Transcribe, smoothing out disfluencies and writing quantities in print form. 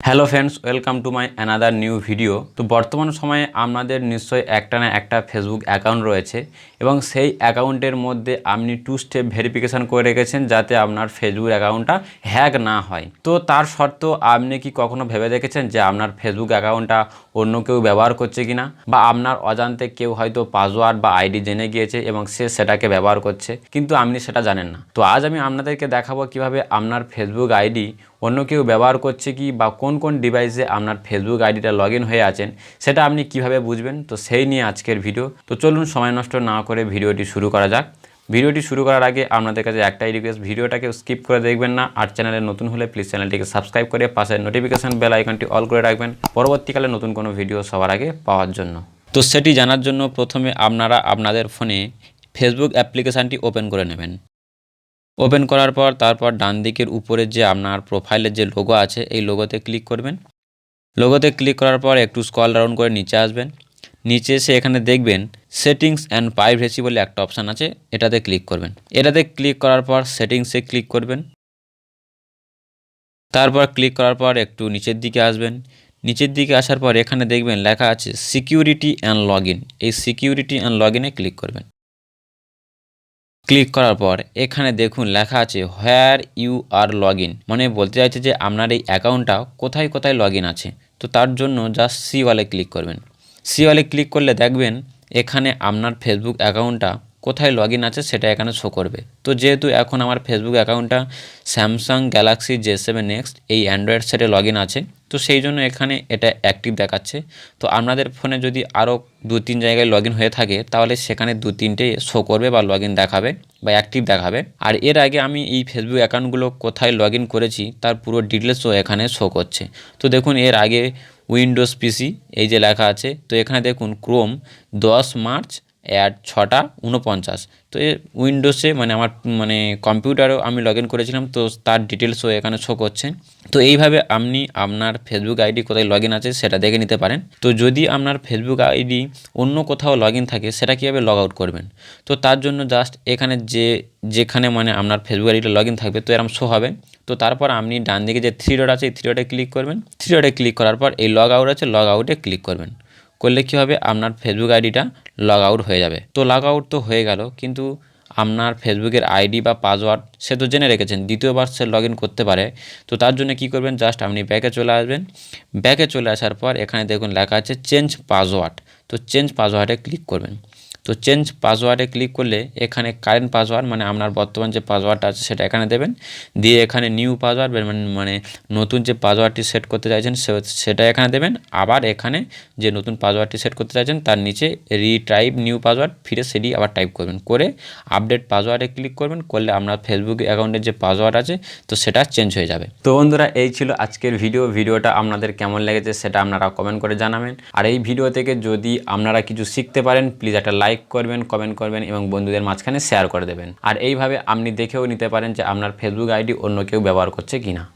Hello friends, welcome to my another new video. তো বর্তমান সময়ে আপনাদের নিশ্চয়ই একটা না একটা ফেসবুক অ্যাকাউন্ট রয়েছে এবং সেই অ্যাকাউন্টের মধ্যে আপনি 2 স্টেপ ভেরিফিকেশান করে রেখেছেন যাতে আপনার ফেসবুক অ্যাকাউন্টটা হ্যাক না হয়। তো তার সত্ত্বেও আপনি কি কখনো ভেবে দেখেছেন যে আপনার ফেসবুক অ্যাকাউন্টটা অন্য কেউ ব্যবহার করছে কিনা, বা আপনার অজান্তে কেউ হয়তো পাসওয়ার্ড বা আইডি জেনে গিয়েছে এবং সে সেটাকে ব্যবহার করছে কিন্তু আপনি সেটা জানেন না। তো আজ আমি আপনাদেরকে দেখাবো কিভাবে আপনার ফেসবুক আইডি অন্য কেউ ব্যবহার করছে কি, বা কোন কোন ডিভাইসে আপনার ফেসবুক আইডিটা লগ ইন হয়ে আছেন সেটা আপনি কিভাবে বুঝবেন। তো সেই নিয়ে আজকের ভিডিও। তো চলুন সময় নষ্ট না করে ভিডিওটি শুরু করা যাক। ভিডিওটি শুরু করার আগে আপনাদের কাছে একটাই রিকোয়েস্ট, ভিডিওটাকে স্কিপ করে দেখবেন না, আর চ্যানেলে নতুন হলে প্লিজ চ্যানেলটিকে সাবস্ক্রাইব করে পাশে নোটিফিকেশান বেল আইকনটি অল করে রাখবেন পরবর্তীকালে নতুন কোনো ভিডিও সবার আগে পাওয়ার জন্য। তো সেটি জানার জন্য প্রথমে আপনারা আপনাদের ফোনে ফেসবুক অ্যাপ্লিকেশানটি ওপেন করে নেবেন। ওপেন করার পর তারপর ডান দিকের উপরে যে আপনার প্রোফাইলের যে লোগো আছে এই লোগোতে ক্লিক করবেন। লোগোতে ক্লিক করার পর একটু স্ক্রল ডাউন করে নিচে আসবেন। নিচে এসে এখানে দেখবেন সেটিংস অ্যান্ড প্রাইভেসি বলে একটা অপশান আছে, এটাতে ক্লিক করবেন। এটাতে ক্লিক করার পর সেটিংসে ক্লিক করবেন। তারপর ক্লিক করার পর একটু নিচের দিকে আসবেন। নিচের দিকে আসার পর এখানে দেখবেন লেখা আছে সিকিউরিটি অ্যান্ড লগ ইন। এই সিকিউরিটি অ্যান্ড লগ ইনে ক্লিক করবেন। ক্লিক করার পর এখানে দেখুন লেখা আছে where you are log in, মানে বলতে চাইছে যে আপনার এই অ্যাকাউন্টটা কোথায় কোথায় লগ ইন আছে। তো তার জন্য জাস্ট সি ওয়ালে ক্লিক করবেন। সি ওয়ালে ক্লিক করলে দেখবেন এখানে আপনার ফেসবুক অ্যাকাউন্টটা কোথায় লগ ইন আছে সেটা এখানে শো করবে। তো যেহেতু এখন আমার ফেসবুক অ্যাকাউন্টটা স্যামসাং গ্যালাক্সি J7 নেক্সট এই অ্যান্ড্রয়েড সেটে লগ ইন আছে, তো সেই জন্য এখানে এটা অ্যাক্টিভ দেখাচ্ছে। তো আপনাদের ফোনে যদি আরও 2-3 জায়গায় লগ ইন হয়ে থাকে তাহলে সেখানে 2-3টে শো করবে বা লগ ইন দেখাবে বা অ্যাক্টিভ দেখাবে। আর এর আগে আমি এই ফেসবুক অ্যাকাউন্টগুলো কোথায় লগ ইন করেছি তার পুরো ডিটেলসও এখানে শো করছে। তো দেখুন এর আগে উইন্ডোজ পিসি এই যে লেখা আছে, তো এখানে দেখুন ক্রোম 10 মার্চ অ্যাট 6:49। তো এ উইন্ডোজে মানে আমার কম্পিউটারেও আমি লগ ইন করেছিলাম, তো তার ডিটেলসও এখানে শো করছে। তো এইভাবে আপনি আপনার ফেসবুক আইডি কোথায় লগ ইন আছে সেটা দেখে নিতে পারেন। তো যদি আপনার ফেসবুক আইডি অন্য কোথাও লগ ইন থাকে সেটা কীভাবে লগ আউট করবেন, তো তার জন্য জাস্ট এখানে যেখানে আপনার ফেসবুক আইডিটা লগ ইন থাকবে তো এরকম শো হবে। তো তারপর আপনি ডান দিকে যে 3 ডট আছে এই 3 ডটে ক্লিক করবেন। 3 ডটে ক্লিক করার পর এই লগ আউট আছে, লগ আউটে ক্লিক করবেন। করলে কী হবে, আপনার ফেসবুক আইডিটা লগ আউট হয়ে যাবে। তো লগ আউট তো হয়ে গেল, কিন্তু আপনার ফেসবুকের আইডি বা পাসওয়ার্ড সে তো জেনে রেখেছেন, দ্বিতীয়বার সে লগ ইন করতে পারে। তো তার জন্য কী করবেন, জাস্ট আপনি ব্যাকে চলে আসবেন। ব্যাকে চলে আসার পর এখানে দেখুন লেখা আছে চেঞ্জ পাসওয়ার্ড। তো চেঞ্জ পাসওয়ার্ডে ক্লিক করবেন। তো চেঞ্জ পাসওয়ার্ডে ক্লিক করলে এখানে কারেন্ট পাসওয়ার্ড মানে আপনার বর্তমান যে পাসওয়ার্ডটা আছে সেটা এখানে দেবেন। দিয়ে এখানে নিউ পাসওয়ার্ড মানে নতুন যে পাসওয়ার্ডটি সেট করতে চাইছেন সেটা এখানে দেবেন। আবার এখানে যে নতুন পাসওয়ার্ডটি সেট করতে চাইছেন তার নিচে রিটাইপ নিউ পাসওয়ার্ড ফিরে সেটি আবার টাইপ করবেন, করে আপডেট পাসওয়ার্ডে ক্লিক করবেন। করলে আপনার ফেসবুক অ্যাকাউন্টের যে পাসওয়ার্ড আছে তো সেটা চেঞ্জ হয়ে যাবে। তো বন্ধুরা এই ছিল আজকের ভিডিওটা আপনাদের কেমন লেগেছে সেটা আপনারা কমেন্ট করে জানাবেন। আর এই ভিডিও থেকে যদি আপনারা কিছু শিখতে পারেন প্লিজ একটা লাইক করবেন, কমেন্ট করবেন এবং বন্ধুদের মাঝখানে শেয়ার করে দেবেন। আর এইভাবে আপনি দেখেও নিতে পারেন যে আপনার ফেসবুক আইডি অন্য কেউ ব্যবহার করছে কিনা।